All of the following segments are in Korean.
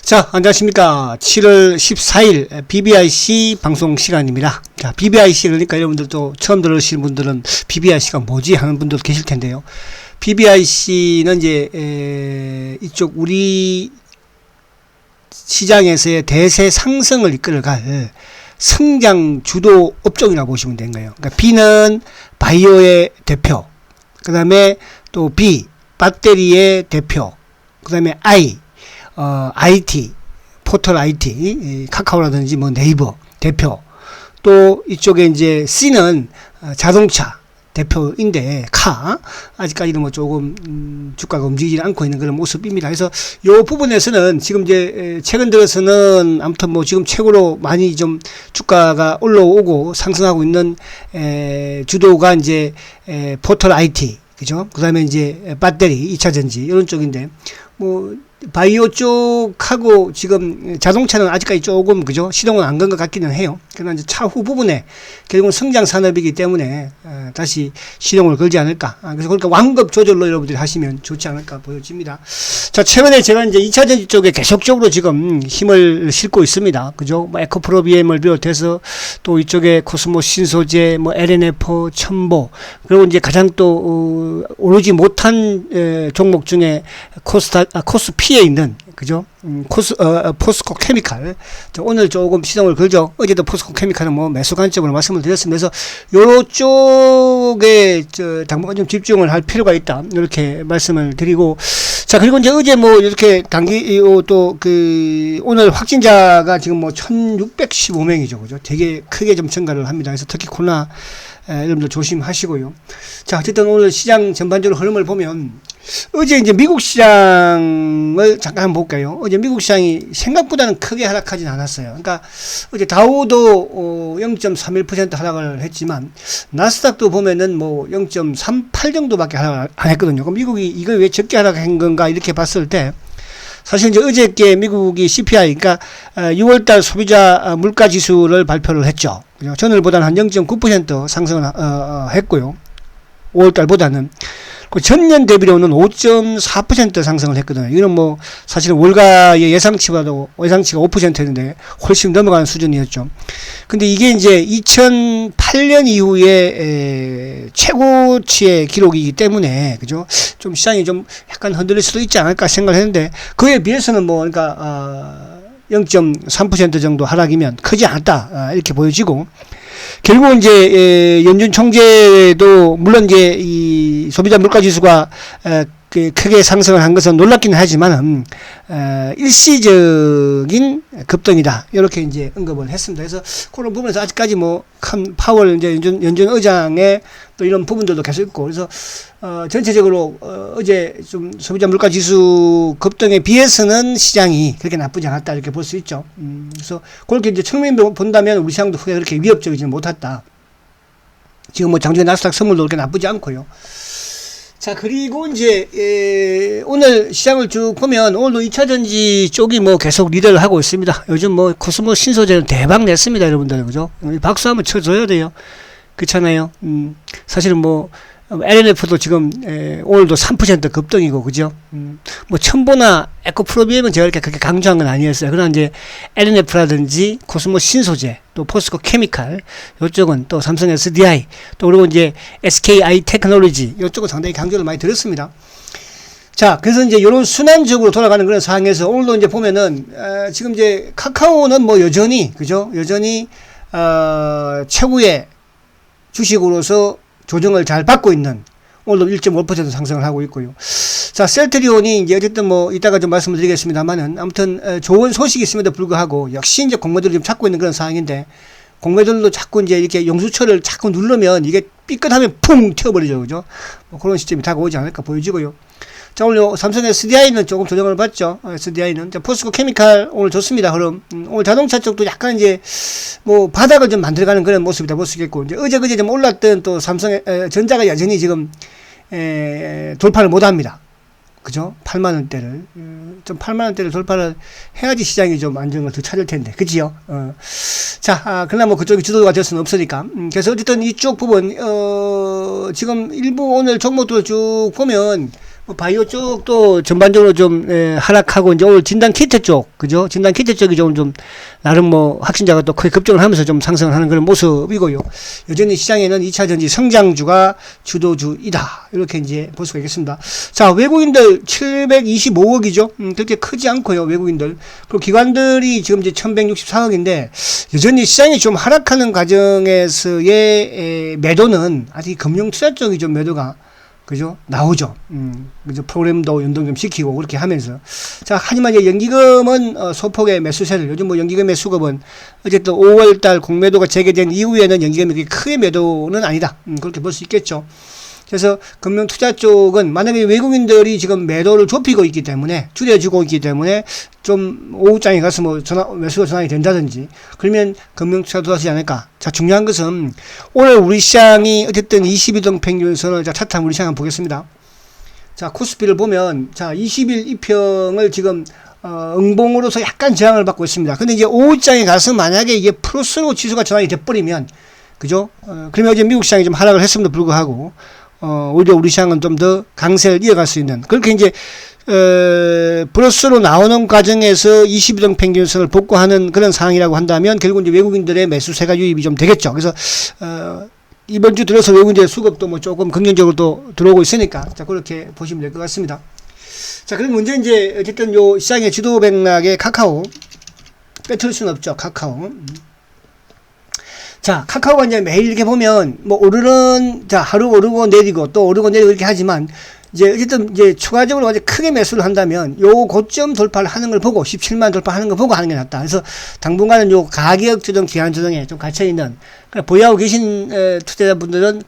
자, 안녕하십니까. 7월 14일 BBIC 방송 시간입니다. 자, BBIC 그러니까 여러분들도 처음 들으시는 분들은 BBIC가 뭐지 하는 분들도 계실 텐데요. BBIC는 이제 이쪽 우리 시장에서의 대세 상승을 이끌어갈 성장 주도 업종이라고 보시면 되는 거예요. 그러니까 B는 바이오의 대표, 그 다음에 또 B, 배터리의 대표, 그 다음에 I, IT, 포털 IT, 카카오라든지 뭐 네이버 대표, 또 이쪽에 이제 C는 자동차 대표인데 아직까지는 뭐 조금 주가가 움직이지 않고 있는 그런 모습입니다. 그래서 요 부분에서는 지금 이제 최근 들어서는 아무튼 뭐 지금 최고로 많이 좀 주가가 올라오고 상승하고 있는 주도가 이제 포털 IT, 그죠? 그 다음에 이제 배터리, 2차 전지 이런 쪽인데 뭐 바이오 쪽하고 지금 자동차는 아직까지 조금 그죠 시동은 안 건 것 같기는 해요. 그러나 이제 차후 부분에 결국은 성장 산업이기 때문에 다시 시동을 걸지 않을까. 그래서 그러니까 완급 조절로 여러분들이 하시면 좋지 않을까 보여집니다. 자, 최근에 제가 이제 2차 전지 쪽에 계속적으로 지금 힘을 싣고 있습니다. 그죠? 뭐 에코프로비엠을 비롯해서 또 이쪽에 코스모스 신소재, 뭐 LNF, 첨보, 그리고 이제 가장 또 오르지 못한 종목 중에 코스피에 있는 그죠? 포스코 케미칼. 오늘 조금 시동을 걸죠. 어제도 포스코 케미칼은 뭐 매수 관점으로 말씀을 드렸습니다. 그래서 요쪽에 당분간 좀 집중을 할 필요가 있다. 이렇게 말씀을 드리고. 자, 그리고 이제 어제 뭐 이렇게 또 오늘 확진자가 지금 뭐 1615명이죠. 그죠? 되게 크게 좀 증가를 합니다. 그래서 특히 코로나 여러분들 조심하시고요. 자, 어쨌든 오늘 시장 전반적으로 흐름을 보면 어제 이제 미국 시장을 잠깐 한번 볼까요? 어제 미국 시장이 생각보다는 크게 하락하진 않았어요. 그러니까 어제 다우도 0.31% 하락을 했지만 나스닥도 보면은 뭐 0.38 정도밖에 하락을 안 했거든요. 그럼 미국이 이걸 왜 적게 하락한 건가 이렇게 봤을 때 사실 이제 어저께 미국이 CPI, 그러니까 6월달 소비자 물가 지수를 발표를 했죠. 전월보다는 한 0.9% 상승을 했고요. 5월달보다는. 전년 대비로는 5.4% 상승을 했거든요. 이건 뭐 사실은 월가의 예상치가 5%였는데 훨씬 넘어가는 수준이었죠. 근데 이게 이제 2008년 이후에 최고치의 기록이기 때문에 그죠? 좀 시장이 좀 약간 흔들릴 수도 있지 않을까 생각을 했는데 그에 비해서는 뭐 그러니까 0.3% 정도 하락이면 크지 않다 이렇게 보여지고 결국 이제 연준 총재도 물론 이제 이 소비자 물가 지수가 크게 상승을 한 것은 놀랍기는 하지만 일시적인 급등이다 이렇게 이제 언급을 했습니다. 그래서 그런 부분에서 아직까지 뭐 큰 파월 이제 연준 의장의 또 이런 부분들도 계속 있고 그래서 전체적으로 어제 좀 소비자 물가 지수 급등에 비해서는 시장이 그렇게 나쁘지 않았다 이렇게 볼 수 있죠. 그래서 그렇게 이제 측면을 본다면 우리 시장도 크게 그렇게 위협적이지 못했다. 지금 뭐 장중에 나스닥 선물도 그렇게 나쁘지 않고요. 자, 그리고 이제 오늘 시장을 쭉 보면 오늘도 2차 전지 쪽이 뭐 계속 리더를 하고 있습니다. 요즘 뭐 코스모스 신소재는 대박 냈습니다, 여러분들. 그죠? 박수 한번 쳐줘야 돼요. 그렇잖아요. 사실은 뭐 LNF도 지금 오늘도 3% 급등이고 그죠? 뭐 첨보나 에코프로비엠은 제가 이렇게 그렇게 강조한 건 아니었어요. 그러나 이제 LNF라든지 코스모스 신소재 또 포스코 케미칼 이쪽은 또 삼성 SDI 또 그리고 이제 SKI 테크놀로지 이쪽은 상당히 강조를 많이 드렸습니다. 자, 그래서 이제 이런 순환적으로 돌아가는 그런 상황에서 오늘도 이제 보면은 지금 이제 카카오는 뭐 여전히 그죠? 여전히 최고의 주식으로서 조정을 잘 받고 있는 오늘도 1.5% 상승을 하고 있고요. 자, 셀트리온이 이제 어쨌든 뭐 이따가 좀 말씀을 드리겠습니다만은 아무튼 좋은 소식이 있음에도 불구하고 역시 이제 공매도를 좀 찾고 있는 그런 상황인데 공매도들도 자꾸 이제 이렇게 용수철을 자꾸 누르면 이게 삐끗하면 풍 튀어버리죠. 그죠? 뭐 그런 시점이 다가오지 않을까 보여지고요. 자, 오늘 삼성 SDI는 조금 조정을 받죠. SDI는. 포스코 케미칼 오늘 좋습니다. 그럼 오늘 자동차 쪽도 약간 이제 뭐 바닥을 좀 만들어가는 그런 모습이다 볼 수 있겠고 이제 어제 좀 올랐던 또 삼성 전자가 여전히 지금 돌파를 못 합니다. 그죠? 8만원대를 좀 8만원대를 돌파를 해야지 시장이 좀 안정을 더 찾을 텐데 그지요? 자, 그러나 뭐 그쪽이 주도가 될 수는 없으니까 그래서 어쨌든 이쪽 부분 지금 일부 오늘 종목들 쭉 보면 바이오 쪽도 전반적으로 좀 하락하고 이제 오늘 진단 키트 쪽 그죠? 진단 키트 쪽이 좀 나름 뭐 확진자가 또 거의 급증을 하면서 좀 상승을 하는 그런 모습이고요. 여전히 시장에는 2차 전지 성장주가 주도주이다 이렇게 이제 볼 수가 있겠습니다. 자, 외국인들 725억이죠. 그렇게 크지 않고요. 외국인들 그리고 기관들이 지금 이제 1164억인데 여전히 시장이 좀 하락하는 과정에서의 매도는 아직 금융 투자 쪽이 좀 매도가 그죠? 나오죠. 그죠? 프로그램도 연동 좀 시키고 그렇게 하면서. 자, 하지만 이제 연기금은 소폭의 매수세를 요즘 뭐 연기금의 수급은 어쨌든 5월달 공매도가 재개된 이후에는 연기금이 그렇게 크게 매도는 아니다. 그렇게 볼 수 있겠죠. 그래서 금융 투자 쪽은 만약에 외국인들이 지금 매도를 좁히고 있기 때문에 줄여주고 있기 때문에 좀 오후장에 가서 뭐 매수가 전환이 된다든지 그러면 금융 투자도 하지 않을까. 자, 중요한 것은 오늘 우리 시장이 어쨌든 22동 평균선을 자 차트한 우리 시장 한번 보겠습니다. 자, 코스피를 보면 자 20일 이평을 지금 응봉으로서 약간 저항을 받고 있습니다. 근데 이제 오후장에 가서 만약에 이게 플러스로 지수가 전환이 돼버리면 그죠? 그러면 어제 미국 시장이 좀 하락을 했음에도 불구하고 오히려 우리 시장은 좀 더 강세를 이어갈 수 있는 그렇게 이제 플러스로 나오는 과정에서 22동 평균선을 복구하는 그런 상황이라고 한다면 결국 이제 외국인들의 매수세가 유입이 좀 되겠죠. 그래서 이번 주 들어서 외국인들의 수급도 뭐 조금 긍정적으로 또 들어오고 있으니까 자 그렇게 보시면 될 것 같습니다. 자, 그럼 문제 이제 어쨌든 요 시장의 주도 맥락의 카카오 빼뜨릴 수는 없죠. 카카오. 자, 카카오가 이제 매일 이렇게 보면, 뭐, 오르는, 자, 하루 오르고 내리고, 또 오르고 내리고 이렇게 하지만, 이제, 어쨌든, 이제, 추가적으로 아주 크게 매수를 한다면, 요 고점 돌파를 하는 걸 보고, 17만 돌파하는 걸 보고 하는 게 낫다. 그래서, 당분간은 요 가격 조정, 기한 조정에 좀 갇혀있는, 그러니까 보유하고 계신, 투자자분들은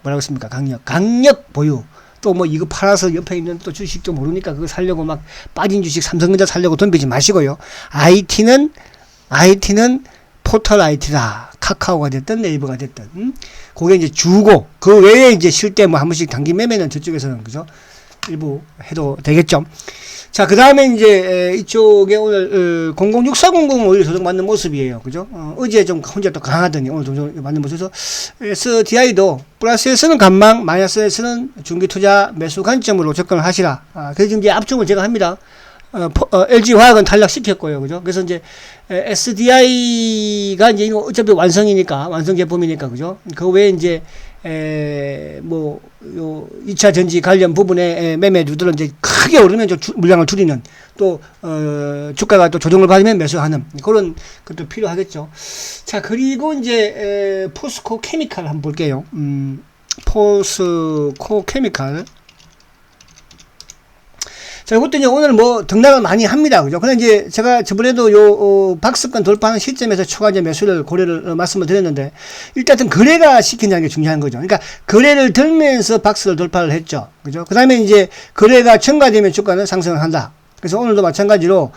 뭐라고 했습니까? 강력 보유. 또 뭐, 이거 팔아서 옆에 있는 또 주식도 모르니까 그거 살려고 막 빠진 주식 삼성전자 살려고 덤비지 마시고요. IT는 포털 IT다. 카카오가 됐든 네이버가 됐든 그게 이제 주고 그 외에 이제 쉴 때 뭐 한 번씩 단기 매매는 저쪽에서는 그죠 일부 해도 되겠죠. 자, 그 다음에 이제 이쪽에 오늘 006400은 오히려 조정 맞는 모습이에요. 그죠? 어제 좀 혼자 또 강하더니 오늘 조정 맞는 모습에서 SDI도 플러스에서는 간망, 마이너스에서는 중기 투자 매수 관점으로 접근을 하시라. 그래서 이제 압축을 제가 합니다. LG화학은 탈락시켰고요. 그죠? 그래서 이제, SDI가 이제 어차피 완성 제품이니까, 그죠? 그 외에 이제, 요 2차 전지 관련 부분에 매매주들은 이제 크게 오르면 물량을 줄이는, 또, 주가가 또 조정을 받으면 매수하는, 그런 것도 필요하겠죠. 자, 그리고 이제, 포스코 케미칼 한번 볼게요. 포스코 케미칼. 자, 이것도 이제 오늘 뭐 등락을 많이 합니다. 그죠? 근데 이제 제가 저번에도 요, 박스권 돌파하는 시점에서 초과 이제 매수를 고려를 말씀을 드렸는데, 일단은 거래가 시킨다는 게 중요한 거죠. 그러니까 거래를 들면서 박스를 돌파를 했죠. 그죠? 그 다음에 이제 거래가 첨가되면 주가는 상승을 한다. 그래서 오늘도 마찬가지로,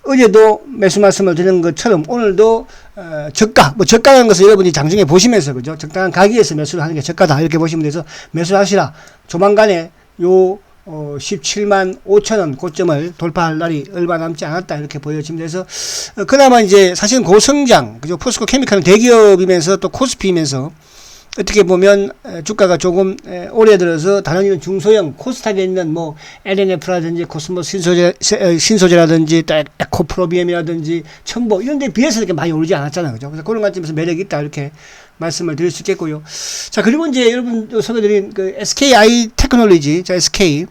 어제도 매수 말씀을 드린 것처럼 오늘도 저가라는 것을 여러분이 장중에 보시면서 그죠? 적당한 가격에서 매수를 하는 게 저가다 이렇게 보시면 돼서 매수하시라. 조만간에 요 17만 5천원 고점을 돌파할 날이 얼마 남지 않았다 이렇게 보여집니다. 그래서 그나마 이제 사실은 고성장 그죠? 포스코 케미칼은 대기업이면서 또 코스피이면서 어떻게 보면 주가가 조금 올해 들어서 다른 이런 중소형 코스닥에 있는 뭐 LNF라든지 코스모스 신소재라든지 또 에코프로비엠이라든지 첨보 이런 데 비해서 이렇게 많이 오르지 않았잖아요. 그죠? 그래서 그런 관점에서 매력이 있다 이렇게 말씀을 드릴 수 있겠고요. 자, 그리고 이제 여러분 소개드린 그 SKI 테크놀로지, 자, SKI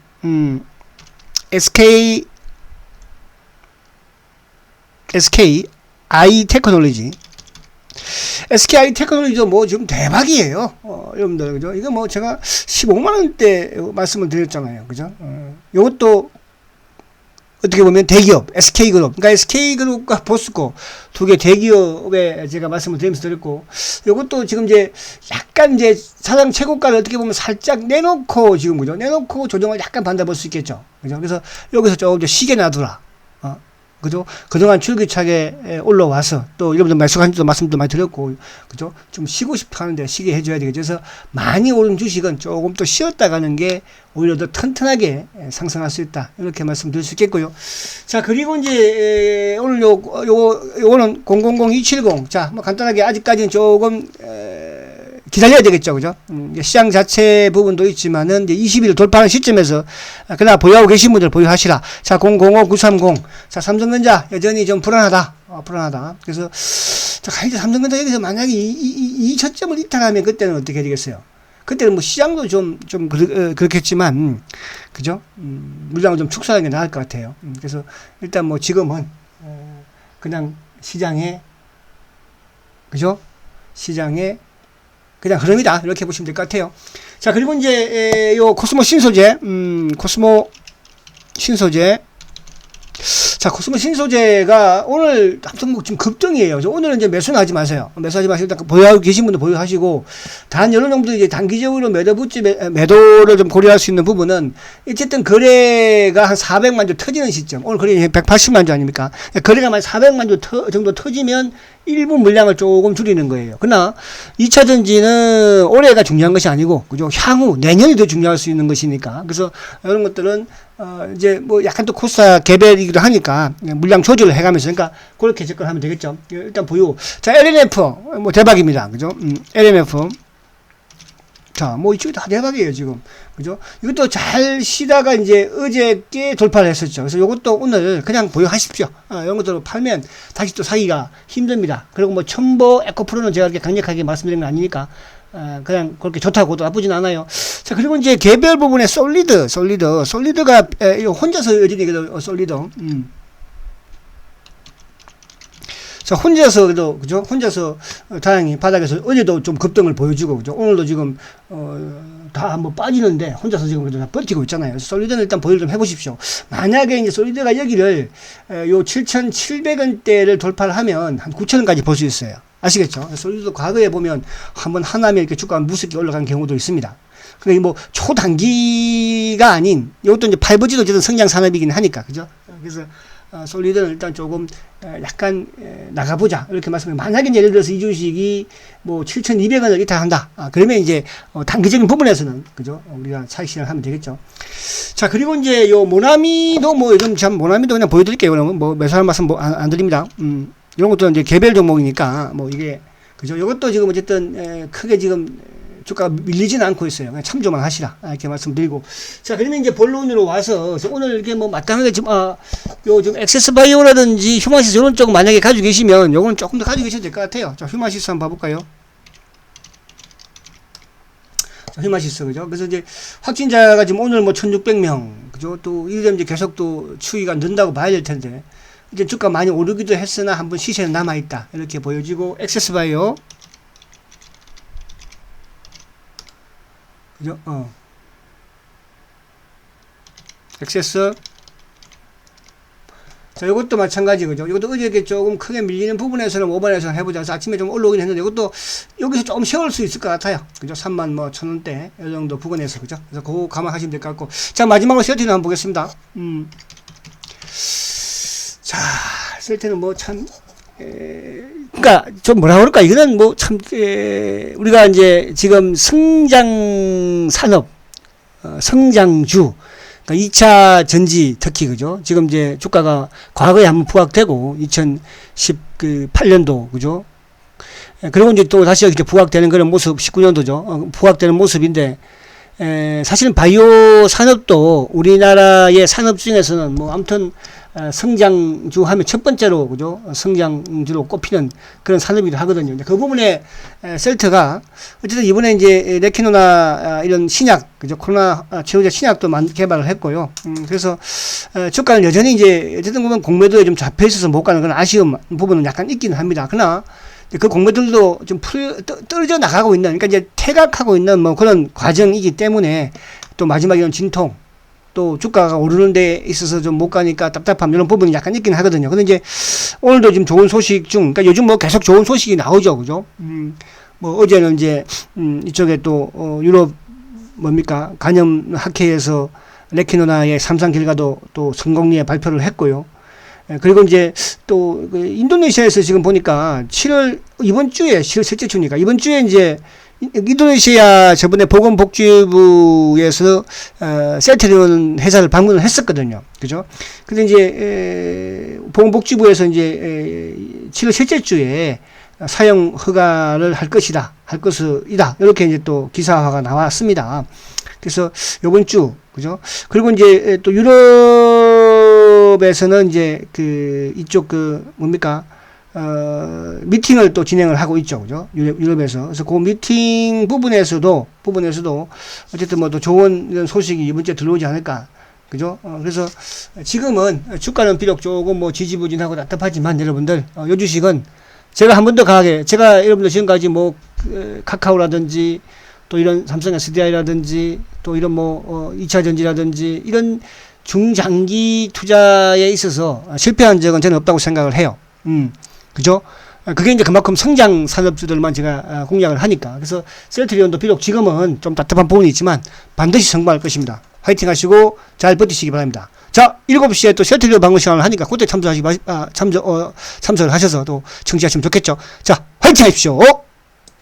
테크놀로지. SKI 테크놀로지도 뭐 지금 대박이에요. 여러분들, 그죠? 이거 뭐 제가 15만원대 말씀을 드렸잖아요. 그죠? 요것도 어떻게 보면 대기업, SK그룹. 그러니까 SK그룹과 포스코 두 개 대기업에 제가 말씀을 드리면서 드렸고, 요것도 지금 이제 약간 이제 사상 최고가를 어떻게 보면 살짝 내놓고 지금 그죠? 내놓고 조정을 약간 받아볼 수 있겠죠. 그죠? 그래서 여기서 조금 더 쉬게 놔두라. 그죠? 그동안 줄기차게 올라와서 또 여러분들 매수한지도 말씀도 많이 드렸고, 그죠? 좀 쉬고 싶어 하는데 쉬게 해줘야 되겠죠. 그래서 많이 오른 주식은 조금 또 쉬었다 가는 게 오히려 더 튼튼하게 상승할 수 있다. 이렇게 말씀드릴 수 있겠고요. 자, 그리고 이제 오늘 요거는 000270. 자, 뭐 간단하게 아직까지는 조금 기다려야 되겠죠, 그죠? 시장 자체 부분도 있지만은 이제 20일 돌파하는 시점에서 그러나 보유하고 계신 분들 보유하시라. 자, 005930. 자, 삼성전자 여전히 좀 불안하다. 불안하다. 그래서 자, 이제 삼성전자 여기서 만약에 이 저점을 이탈하면 그때는 어떻게 되겠어요? 그때는 뭐 시장도 좀 그렇겠지만, 그죠? 물량을 좀 축소하는 게 나을 것 같아요. 그래서 일단 뭐 지금은 그냥 시장에, 그죠? 시장에 그냥 흐름이다. 이렇게 보시면 될 것 같아요. 자, 그리고 이제 요 코스모 신소재, 코스모 신소재. 자, 코스모 신소재가 오늘 아무튼 뭐 지금 급등이에요. 그래서 오늘은 이제 매수는 하지 마세요. 매수하지 마시고 일단 보유하고 계신 분들 보유하시고, 단 어느 정도 이제 단기적으로 매도를 좀 고려할 수 있는 부분은 어쨌든 거래가 한 400만 주 터지는 시점. 오늘 거래 180만 주 아닙니까? 거래가 만 400만 주 정도 터지면 일부 물량을 조금 줄이는 거예요. 그러나 2차 전지는 올해가 중요한 것이 아니고, 그죠? 향후 내년이 더 중요할 수 있는 것이니까. 그래서 이런 것들은 이제 뭐 약간 또 코스닥 개별이기도 하니까 물량 조절을 해가면서, 그러니까 그렇게 접근하면 되겠죠. 일단 보유. 자, LNF 뭐 대박입니다. 그죠? LNF. 자, 뭐 이쪽이 다 대박이에요, 지금. 그죠? 이것도 잘 쉬다가 이제 어저께 돌파를 했었죠. 그래서 이것도 오늘 그냥 보유하십시오. 이런 것들을 팔면 다시 또 사기가 힘듭니다. 그리고 뭐 첨보 에코프로는 제가 이렇게 강력하게 말씀드린 건 아니니까, 그냥 그렇게 좋다고도 나쁘진 않아요. 자, 그리고 이제 개별 부분에 솔리드가 혼자서 여전히 그래도 솔리드. 자, 혼자서, 그죠? 혼자서, 다행히 바닥에서 어제도 좀 급등을 보여주고, 그죠? 오늘도 지금, 다 한번 빠지는데, 혼자서 지금 그래도 다 버티고 있잖아요. 그래서 솔리드는 일단 보유를 좀 해보십시오. 만약에 이제 솔리드가 여기를, 요 7,700원대를 돌파를 하면 한 9,000원까지 볼 수 있어요. 아시겠죠? 솔리드도 과거에 보면 한번 하나면 이렇게 주가가 무섭게 올라간 경우도 있습니다. 근데 뭐 초단기가 아닌, 이것도 이제 팔버지도 어쨌든 성장 산업이긴 하니까, 그죠? 그래서, 솔리드는 일단 조금 약간 나가보자 이렇게 말씀해요. 만약에 예를 들어서 이 주식이 뭐 7,200원을 이탈한다. 그러면 이제 단기적인 부분에서는, 그죠? 우리가 차익 실현을 하면 되겠죠. 자, 그리고 이제 요 모나미도 뭐 요즘 참 모나미도 그냥 보여드릴게요. 그러면 뭐 매수할 말씀 뭐 안 드립니다. 이런 것도 이제 개별 종목이니까 뭐 이게, 그죠? 이것도 지금 어쨌든 크게 지금 주가가 밀리지는 않고 있어요. 그냥 참조만 하시라. 이렇게 말씀드리고. 자, 그러면 이제 본론으로 와서, 오늘 이렇게 뭐 마땅하게 지금, 좀 액세스바이오라든지 휴마시스 이런 쪽 만약에 가지고 계시면, 요거는 조금 더 가지고 계셔도 될 것 같아요. 자, 휴마시스 한번 봐볼까요? 자, 휴마시스, 그죠? 그래서 이제 확진자가 지금 오늘 뭐 1,600명, 그죠? 또 이러면 이제 계속 또 추이가 는다고 봐야 될 텐데, 이제 주가 많이 오르기도 했으나 한번 시세는 남아있다. 이렇게 보여지고, 액세스바이오. 그죠? 액세스. 자, 이것도 마찬가지, 그죠? 이것도 어저께 조금 크게 밀리는 부분에서는 5번에서 해보자. 그래서 아침에 좀 올라오긴 했는데, 이것도 여기서 조금 세울 수 있을 것 같아요. 그죠? 3만 뭐 1,000원대, 이 정도 부근에서, 그죠? 그래서 그거 감안하시면 될 것 같고. 자, 마지막으로 셀트는 한번 보겠습니다. 자, 셀트는 뭐 참, 그러니까 좀 뭐라 그럴까, 이거는 뭐 참 우리가 이제 지금 성장 산업, 성장주, 그러니까 2차 전지 특히, 그죠? 지금 이제 주가가 과거에 한번 부각되고 2018년도, 그죠? 그리고 이제 또 다시 이렇게 부각되는 그런 모습, 19년도죠. 부각되는 모습인데, 사실은 바이오 산업도 우리나라의 산업 중에서는 뭐 아무튼 성장주 하면 첫 번째로, 그죠? 성장주로 꼽히는 그런 산업이기도 하거든요. 그 부분에 셀트가 어쨌든 이번에 이제 레키노나 이런 신약, 그죠? 코로나 치료제 신약도 개발을 했고요. 그래서 주가는 여전히 이제 어쨌든 보면 공매도에 좀 잡혀 있어서 못 가는 그런 아쉬운 부분은 약간 있기는 합니다. 그러나 그 공매들도 좀 떨어져 나가고 있는, 그러니까 이제 퇴각하고 있는 뭐 그런 과정이기 때문에 또 마지막에는 진통, 또 주가가 오르는 데 있어서 좀 못 가니까 답답함, 이런 부분이 약간 있긴 하거든요. 근데 이제 오늘도 지금 좋은 소식 중, 그러니까 요즘 뭐 계속 좋은 소식이 나오죠. 그죠? 뭐 어제는 이제, 이쪽에 또, 유럽 뭡니까? 간염학회에서 레키노나의 3상 결과도 또 성공리에 발표를 했고요. 그리고 이제 또 인도네시아에서 지금 보니까 7월, 이번 주에 7월 셋째 주니까 이번 주에 이제 인도네시아 저번에 보건복지부에서 셀트리온 회사를 방문을 했었거든요. 그죠? 근데 이제 보건복지부에서 이제 7월 셋째 주에 사용 허가를 할 것이다, 할 것이다. 이렇게 이제 또 기사화가 나왔습니다. 그래서 요번 주, 그죠? 그리고 이제 또 유럽에서는 이제 이쪽 뭡니까? 미팅을 또 진행을 하고 있죠. 그죠? 유럽에서. 그래서 그 미팅 부분에서도 어쨌든 뭐 또 좋은 이런 소식이 이번 주에 들어오지 않을까. 그죠? 그래서 지금은 주가는 비록 조금 뭐 지지부진하고 답답하지만 여러분들, 요 주식은 제가 한 번 더 강하게, 제가 여러분들 지금까지 뭐, 카카오라든지 또 이런 삼성 SDI라든지 또 이런 뭐, 2차전지라든지 이런 중장기 투자에 있어서 실패한 적은 저는 없다고 생각을 해요. 그죠? 그게 이제 그만큼 성장 산업주들만 제가 공략을 하니까. 그래서 셀트리온도 비록 지금은 좀 답답한 부분이 있지만 반드시 성공할 것입니다. 화이팅 하시고 잘 버티시기 바랍니다. 자, 7시에 또 셀트리온 방송 시간을 하니까 그때 참석을 하셔서 또 청취하시면 좋겠죠. 자, 화이팅 하십시오.